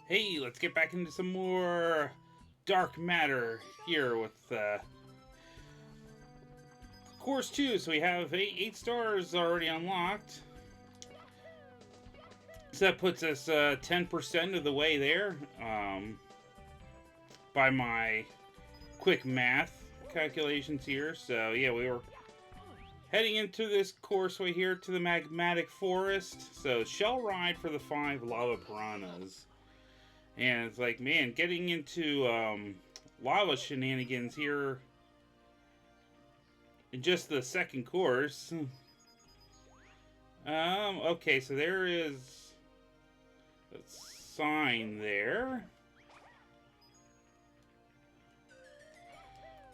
Hey, let's get back into some more dark matter here with course 2. So we have eight stars already unlocked. So that puts us 10% of the way there by my quick math calculations here. So yeah, we were heading into this courseway here to the magmatic forest. So shell ride for the 5 lava piranhas. And it's like, man, getting into lava shenanigans here in just the second course. Okay, so there is a sign there.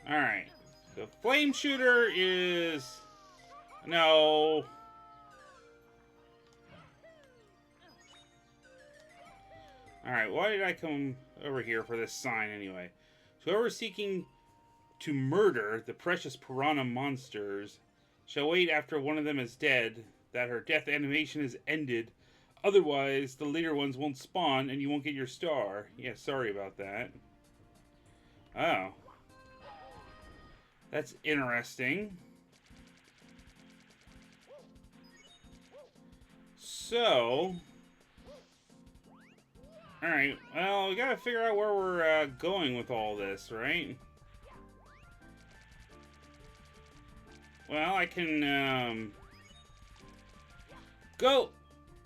Alright. The flame shooter is... No. Alright, why did I come over here for this sign anyway? So whoever is seeking to murder the precious piranha monsters shall wait after one of them is dead, that her death animation is ended. Otherwise, the later ones won't spawn and you won't get your star. Yeah, sorry about that. Oh. That's interesting. So... Alright, well, we gotta figure out where we're going with all this, right? Well, I can go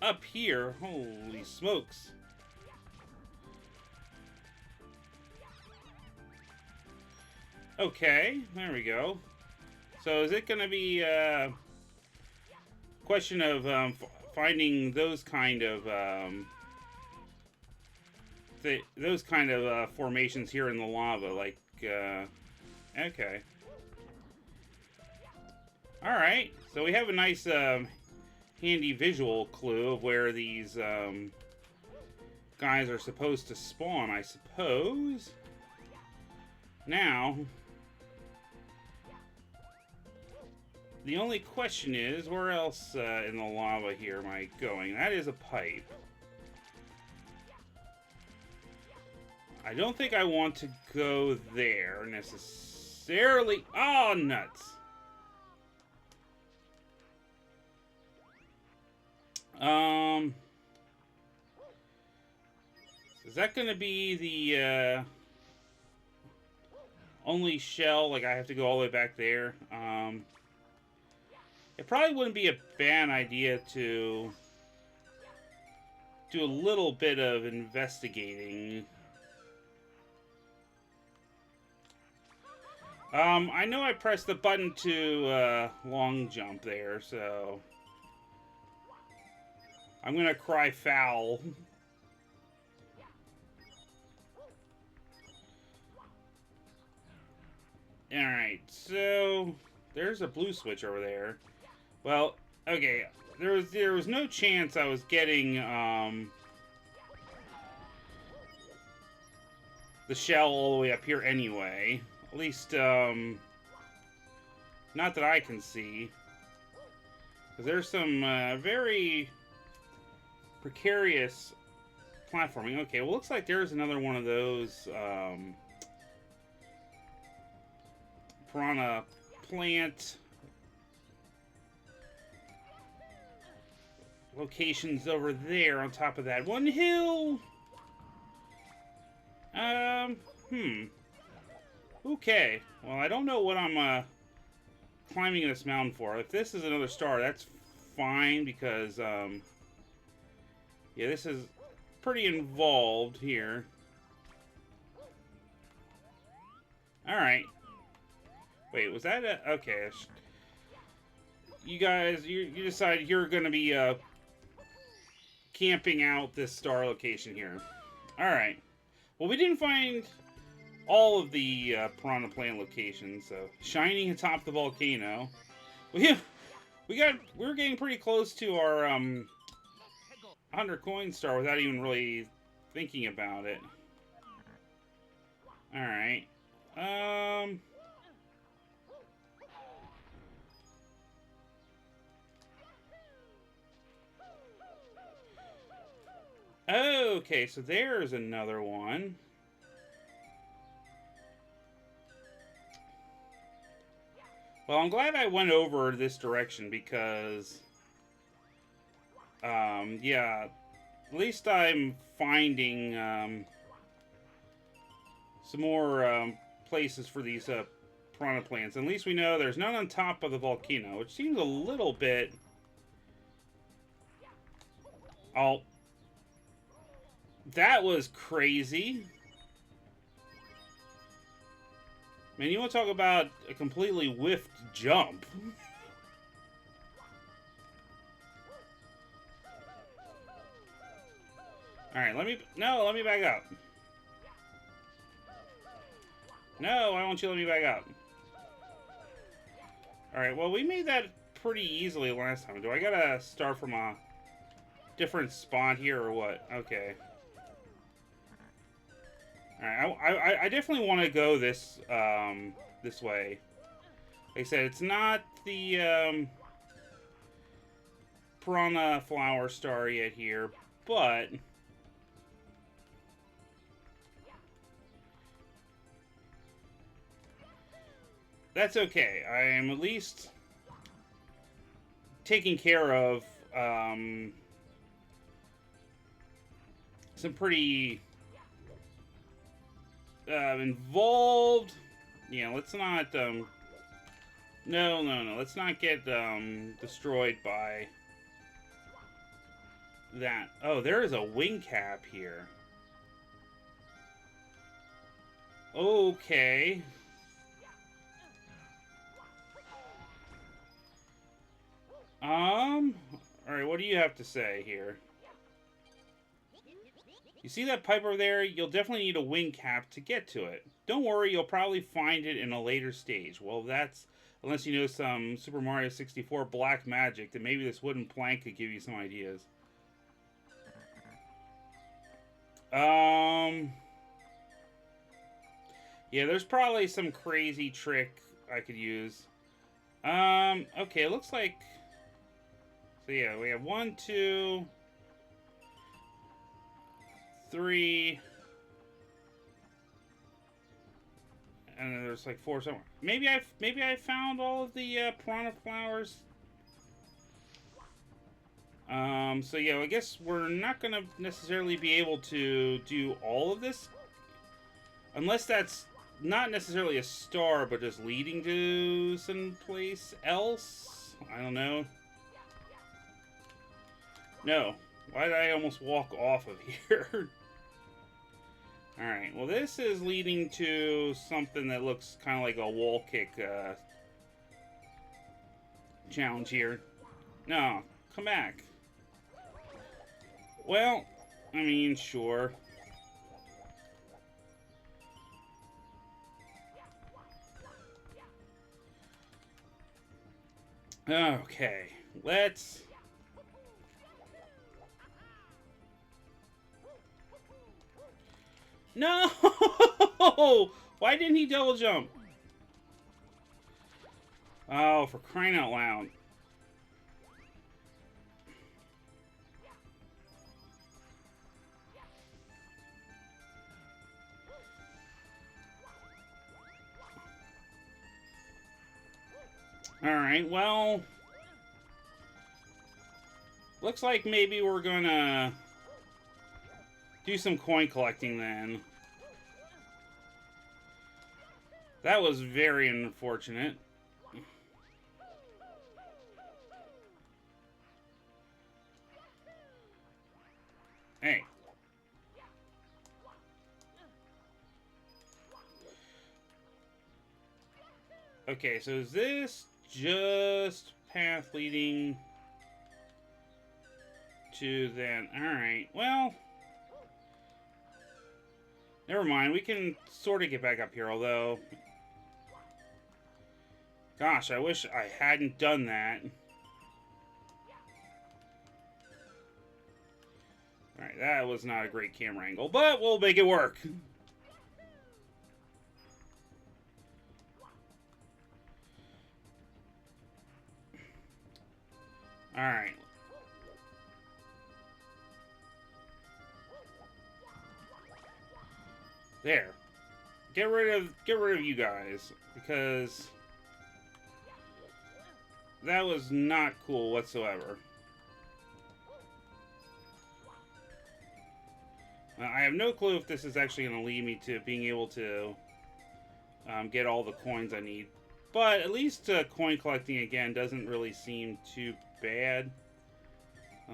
up here. Holy smokes. Okay, there we go. So is it gonna be a question of finding those kind of formations here in the lava, like, okay. Alright, so we have a nice, handy visual clue of where these, guys are supposed to spawn, I suppose. Now, the only question is, where else, in the lava here am I going? That is a pipe. I don't think I want to go there necessarily. Oh, nuts. Is that going to be the only shell? Like, I have to go all the way back there? It probably wouldn't be a bad idea to do a little bit of investigating. I know I pressed the button to long jump there, so I'm gonna cry foul. Alright, so there's a blue switch over there. Well, okay, there was no chance I was getting the shell all the way up here anyway. At least, not that I can see. Because there's some very precarious platforming. Okay, well, looks like there's another one of those piranha plant locations over there on top of that one hill. Okay, well, I don't know what I'm climbing this mountain for. If this is another star, that's fine, because yeah, this is pretty involved here. Alright. Wait, was that a... Okay. You guys, you decided you're going to be camping out this star location here. Alright. Well, we didn't find all of the piranha plant locations, so shining atop the volcano. We're getting pretty close to our 100 coin star without even really thinking about it. All right. Okay, so there's another one. Well, I'm glad I went over this direction because, yeah, at least I'm finding some more places for these piranha plants. At least we know there's none on top of the volcano, which seems a little bit... Oh, that was crazy. Man, you want to talk about a completely whiffed jump. Alright, let me back up. No, why won't you let me back up? Alright, well, we made that pretty easily last time. Do I gotta start from a different spot here or what? Okay. Alright, I definitely want to go this, this way. Like I said, it's not the, piranha flower star yet here, but... That's okay. I am at least taking care of, some pretty... involved. Yeah, let's not, no, let's not get, destroyed by that. Oh, there is a wing cap here. Okay. Alright, what do you have to say here? You see that pipe over there? You'll definitely need a wing cap to get to it. Don't worry, you'll probably find it in a later stage. Well, that's... Unless you know some Super Mario 64 black magic, then maybe this wooden plank could give you some ideas. Yeah, there's probably some crazy trick I could use. Okay, it looks like... So yeah, we have 1, 2... 3, and then there's like 4 somewhere. Maybe I found all of the piranha flowers. So yeah, I guess we're not gonna necessarily be able to do all of this, unless that's not necessarily a star, but just leading to someplace else. I don't know. No. Why did I almost walk off of here? Alright, well this is leading to something that looks kind of like a wall kick challenge here. No, come back. Well, I mean, sure. Okay, let's... No! Why didn't he double jump? Oh, for crying out loud. Alright, well... Looks like maybe we're gonna... do some coin collecting then. That was very unfortunate. Hey. Okay, so is this just path leading to then? Alright, well... Never mind, we can sort of get back up here, although... Gosh, I wish I hadn't done that. Alright, that was not a great camera angle, but we'll make it work. Alright. There. Get rid of you guys, because that was not cool whatsoever. I have no clue if this is actually going to lead me to being able to get all the coins I need. But at least coin collecting again doesn't really seem too bad.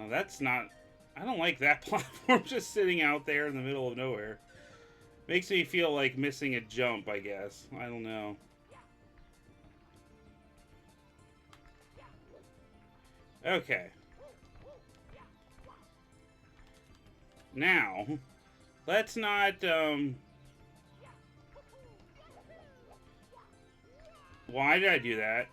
That's not... I don't like that platform just sitting out there in the middle of nowhere. Makes me feel like missing a jump, I guess. I don't know. Okay. Now, let's not, why did I do that?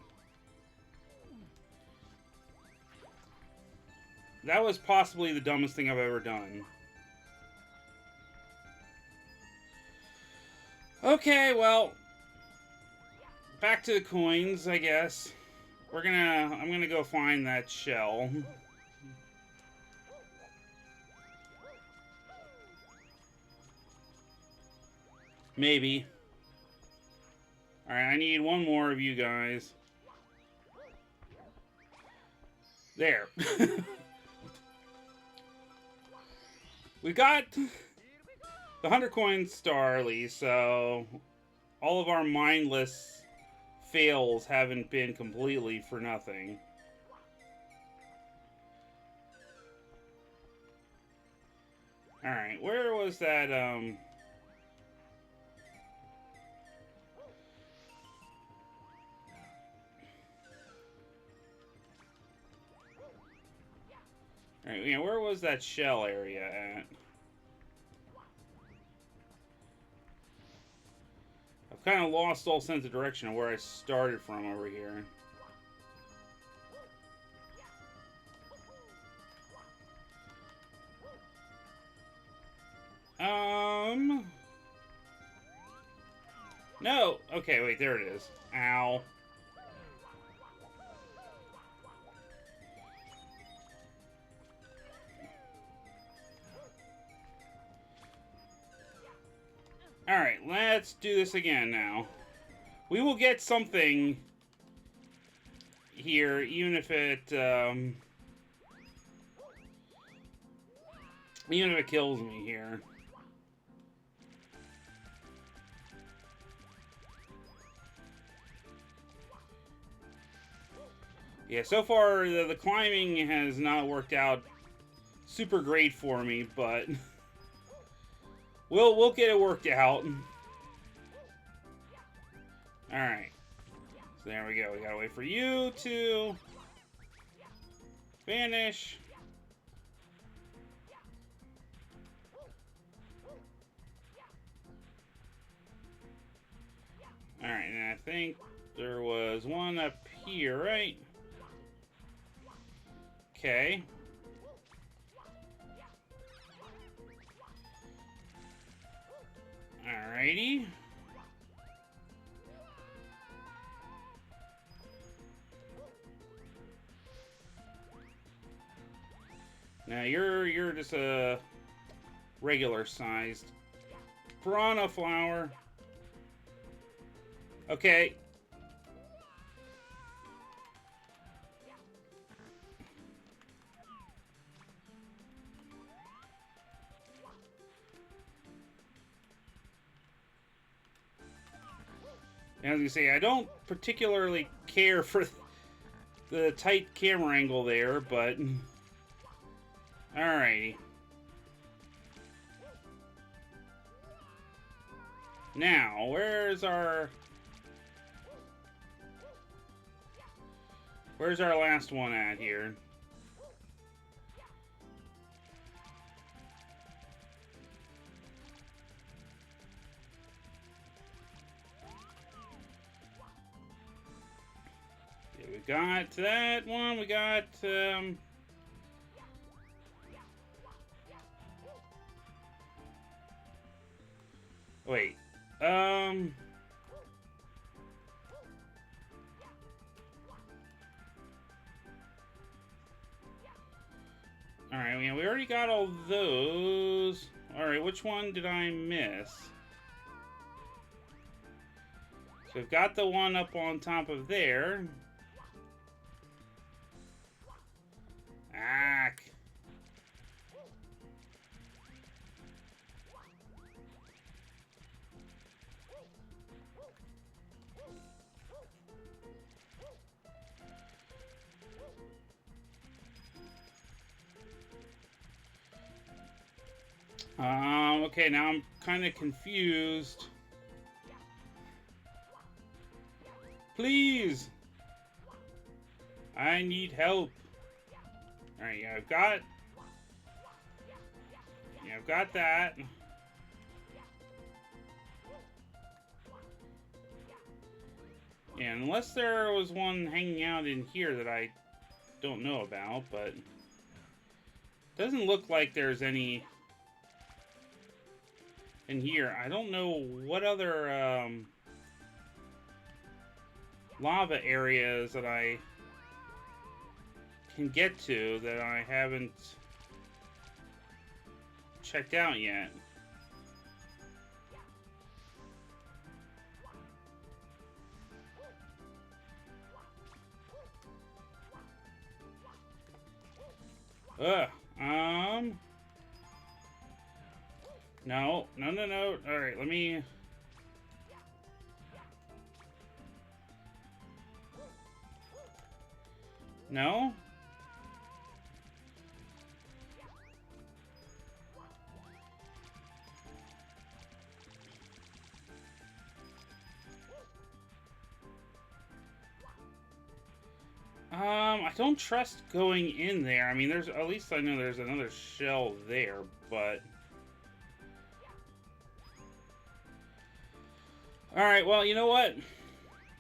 That was possibly the dumbest thing I've ever done. Okay, well, back to the coins, I guess. I'm gonna go find that shell. Maybe. Alright, I need one more of you guys. There. We got the 100 coin star at least, so all of our mindless fails haven't been completely for nothing. Alright, where was that, Alright, yeah, where was that shell area at? I've kind of lost all sense of direction of where I started from over here. No! Okay, wait, there it is. Ow. Alright, let's do this again now. We will get something here, even if it kills me here. Yeah, so far the climbing has not worked out super great for me, but we'll get it worked out. Alright. So there we go. We gotta wait for you to vanish. Alright, and I think there was one up here, right? Okay. Alrighty. Now you're just a regular sized piranha flower. Okay. And I was gonna say, I don't particularly care for the tight camera angle there, but alrighty. Now, where's our last one at here? Okay, we got that one. We got wait. Alright, we already got all those. Alright, which one did I miss? So we've got the one up on top of there. Ack. Okay, now I'm kind of confused. Please! I need help. Alright, yeah, I've got that. Yeah, unless there was one hanging out in here that I don't know about, but doesn't look like there's any in here. I don't know what other lava areas that I can get to that I haven't checked out yet. Ugh. No. Alright, let me... No? I don't trust going in there. I mean, at least I know there's another shell there, but... Alright, well, you know what?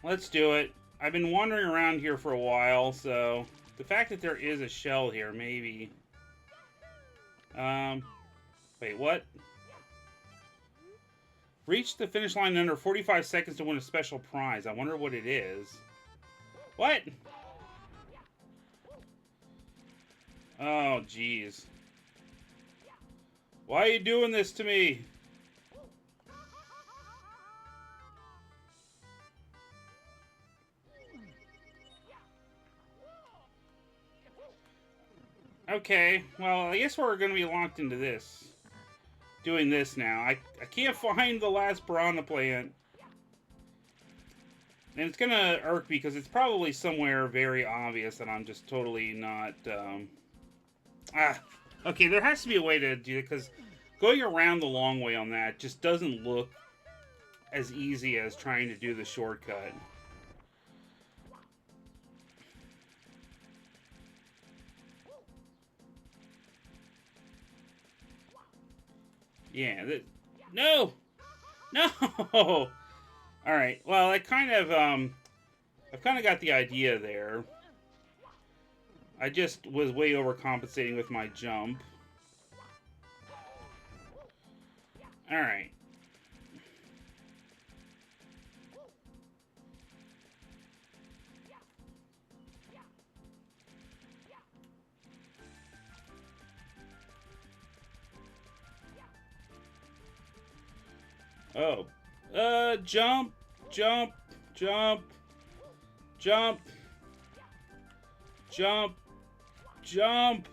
Let's do it. I've been wandering around here for a while, so... The fact that there is a shell here, maybe... Wait, what? Reach the finish line in under 45 seconds to win a special prize. I wonder what it is. What? Oh, jeez. Why are you doing this to me? Okay, well, I guess we're going to be locked into this. Doing this now. I can't find the last piranha plant. And it's going to irk me because it's probably somewhere very obvious that I'm just totally not... Okay, there has to be a way to do it because going around the long way on that just doesn't look as easy as trying to do the shortcut. Yeah, no! No! Alright, well, I've kind of got the idea there. I just was way overcompensating with my jump. Alright. Oh. Jump, jump, jump, jump, jump, jump.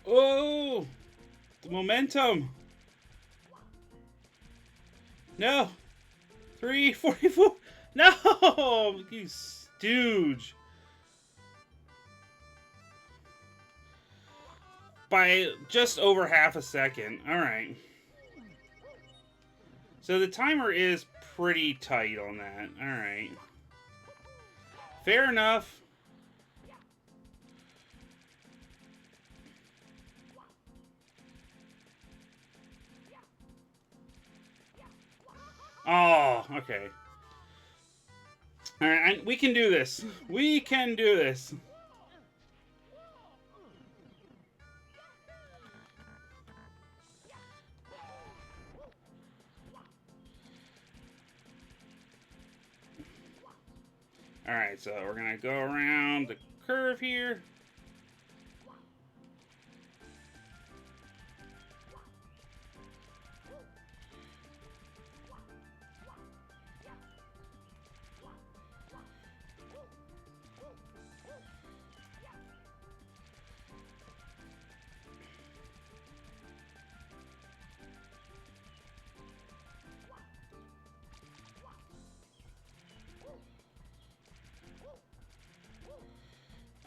Oh, the momentum. No. 344. No, you stooge. By just over half a second. All right. So the timer is pretty tight on that. All right. Fair enough. Oh, okay. All right, we can do this. We can do this. Alright, so we're gonna go around the curve here.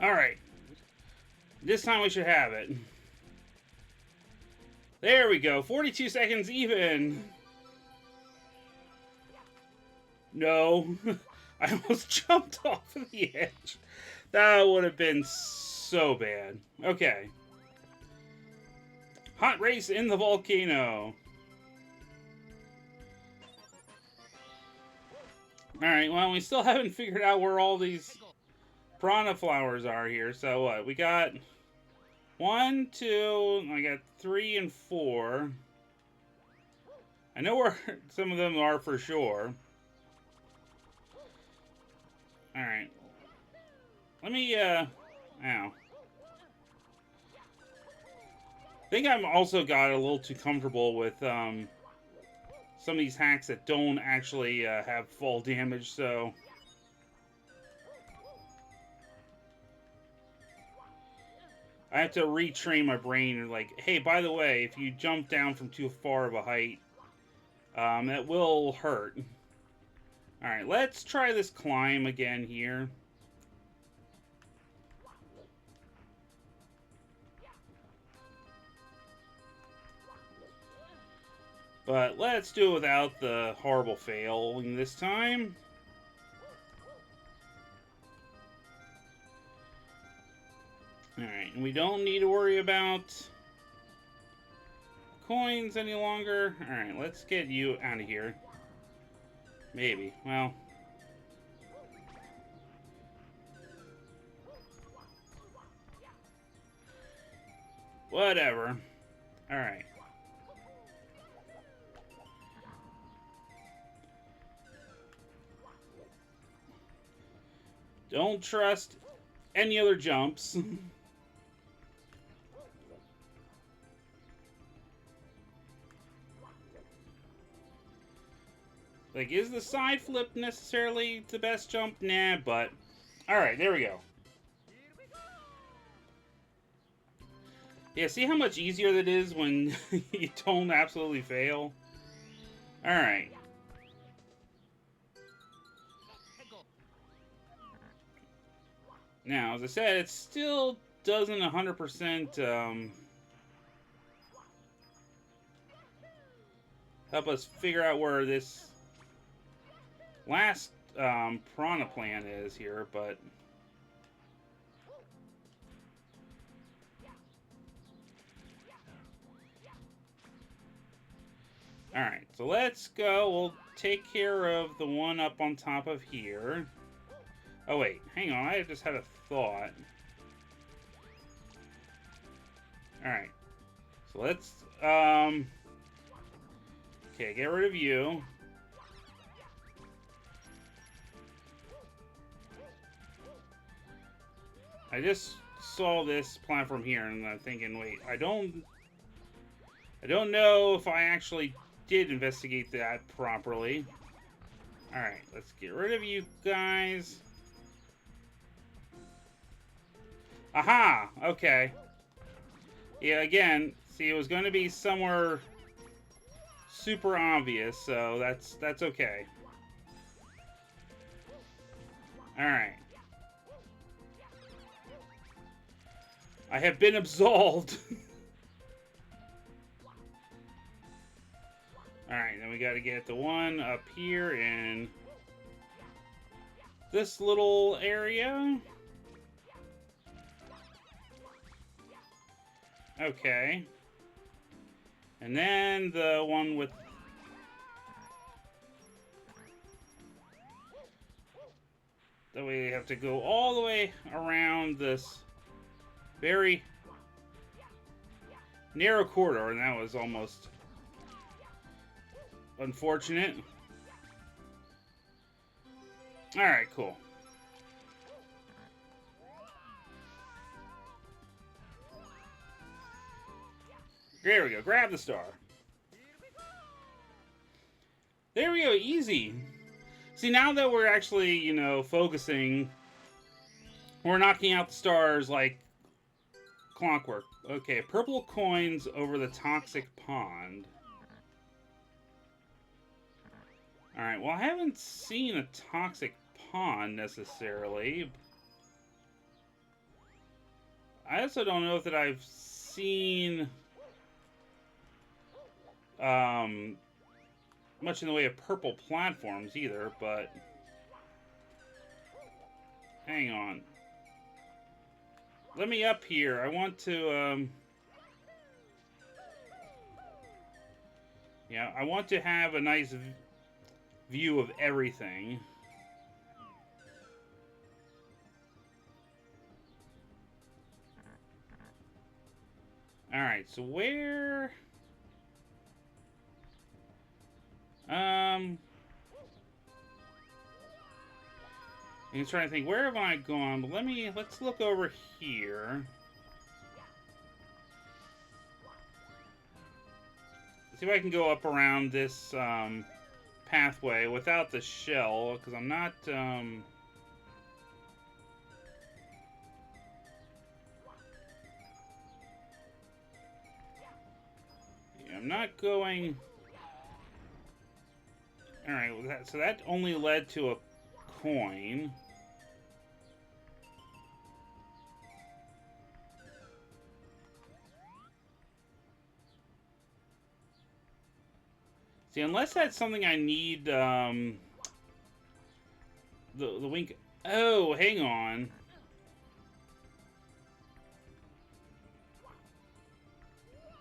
Alright. This time we should have it. There we go. 42 seconds even. No. I almost jumped off of the edge. That would have been so bad. Okay. Hot race in the volcano. Alright, well, we still haven't figured out where all these piranha flowers are here. So what? We got 1, 2, I got 3 and 4. I know where some of them are for sure. Alright. Let me, ow. I think I've also got a little too comfortable with, some of these hacks that don't actually, have fall damage, so... I have to retrain my brain and like, hey, by the way, if you jump down from too far of a height, that will hurt. Alright, let's try this climb again here. But let's do it without the horrible failing this time. Alright, and we don't need to worry about coins any longer. Alright, let's get you out of here. Maybe. Well. Whatever. Alright. Don't trust any other jumps. Like, is the side flip necessarily the best jump? Nah, but... Alright, there we go. Yeah, see how much easier that is when you don't absolutely fail? Alright. Now, as I said, it still doesn't 100%, help us figure out where this last piranha plant is here, but alright, so let's go. We'll take care of the one up on top of here. Oh wait, hang on, I just had a thought. Alright. So let's okay, get rid of you. I just saw this platform here, and I'm thinking, wait, I don't know if I actually did investigate that properly. Alright, let's get rid of you guys. Aha! Okay. Yeah, again, see, it was going to be somewhere super obvious, so that's okay. Alright. I have been absolved. Alright, then we gotta get the one up here in this little area. Okay. And then the one with... That way we have to go all the way around this very narrow corridor, and that was almost unfortunate. Alright, cool. There we go. Grab the star. There we go. Easy. See, now that we're actually, you know, focusing, we're knocking out the stars like clockwork. Okay, purple coins over the toxic pond. Alright, well, I haven't seen a toxic pond necessarily. I also don't know that I've seen much in the way of purple platforms either, but hang on. Let me up here. I want to, yeah, I want to have a nice view of everything. Alright, so where... I'm trying to think, where have I gone? But let's look over here. See if I can go up around this pathway without the shell, because I'm not yeah, I'm not going. All right, well, so that only led to a coin. See, unless that's something I need, the wink. Oh, hang on.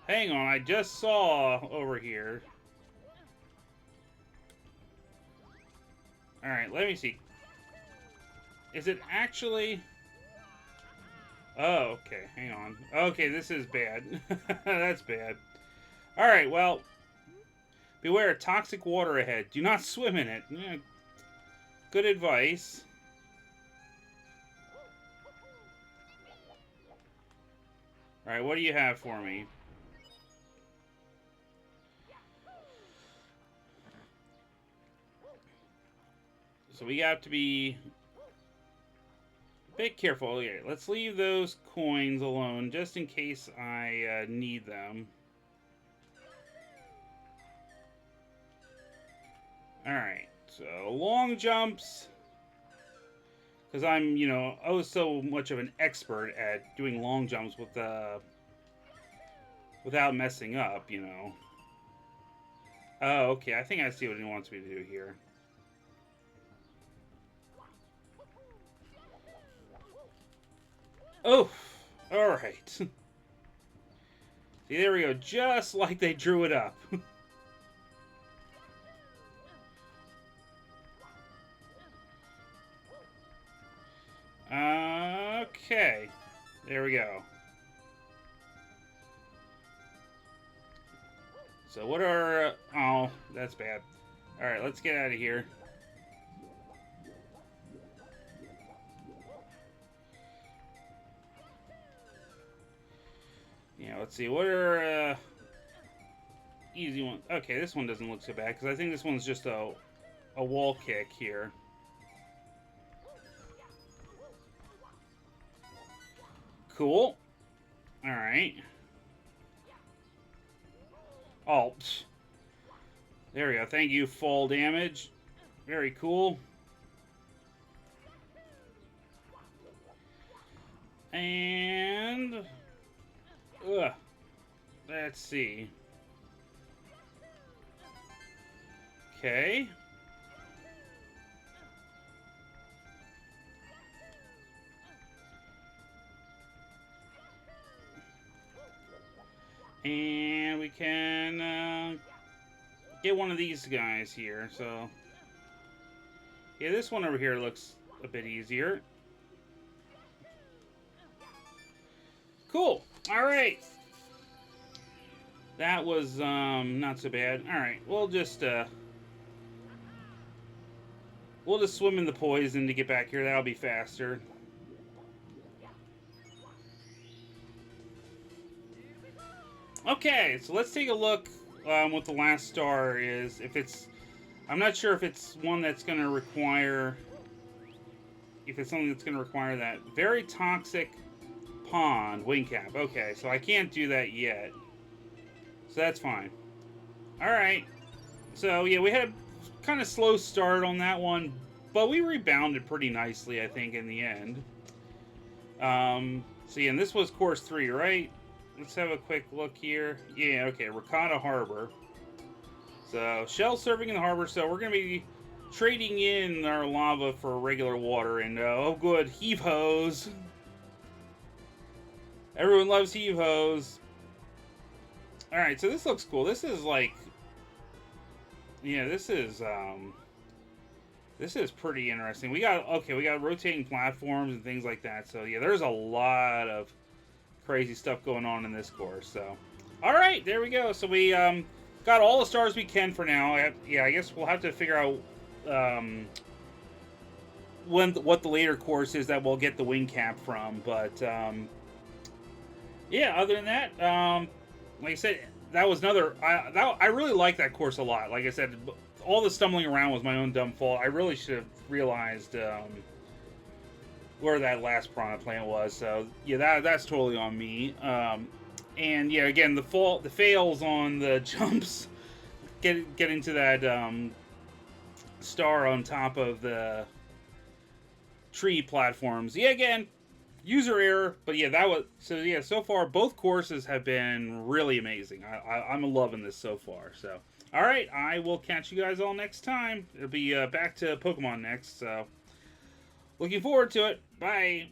Hang on, I just saw over here. Alright, let me see. Is it actually... Oh, okay, hang on. Okay, this is bad. That's bad. Alright, well... Beware, toxic water ahead. Do not swim in it. Yeah, good advice. Alright, what do you have for me? So we have to be a bit careful. Okay, let's leave those coins alone just in case I need them. Alright, so long jumps. Because I'm, you know, oh so much of an expert at doing long jumps with without messing up, you know. Oh, okay, I think I see what he wants me to do here. Oh, alright. See, there we go, just like they drew it up. Okay, there we go. So what are... oh, that's bad. Alright, let's get out of here. Yeah, let's see. What are... easy ones? Okay, this one doesn't look so bad, because I think this one's just a wall kick here. Cool. Alright. Oh. There we go. Thank you, fall damage. Very cool. And... let's see. Okay. And we can get one of these guys here. So, yeah, this one over here looks a bit easier. Cool. All right. That was not so bad. All right, we'll just swim in the poison to get back here. That'll be faster. Okay, so let's take a look what the last star is. If it's, I'm not sure if it's one that's going to require, if it's something that's going to require that. Very toxic pond, wing cap. Okay, so I can't do that yet. So that's fine. Alright. So, yeah, we had a kind of slow start on that one, but we rebounded pretty nicely, I think, in the end. So, yeah, and this was course 3, right? Let's have a quick look here. Yeah, okay, Ricotta Harbor. So, shell serving in the harbor, so we're going to be trading in our lava for regular water, and, oh good, heave hose. Everyone loves heave hose. Alright, so this looks cool. This is like, yeah, this is pretty interesting. We got rotating platforms and things like that. So yeah, there's a lot of crazy stuff going on in this course. So, all right, there we go. So we got all the stars we can for now. I guess we'll have to figure out what the later course is that we'll get the wing cap from. But yeah, other than that, like I said, that was another. I really like that course a lot. Like I said, all the stumbling around was my own dumb fault. I really should have realized where that last piranha plant was. So yeah, that's totally on me. And yeah, again, the fails on the jumps, getting to that star on top of the tree platforms. Yeah, again, user error, but yeah, that was so far both courses have been really amazing. I'm loving this so far. So all right, I will catch you guys all next time. It'll be back to Pokemon next, so looking forward to it. Bye.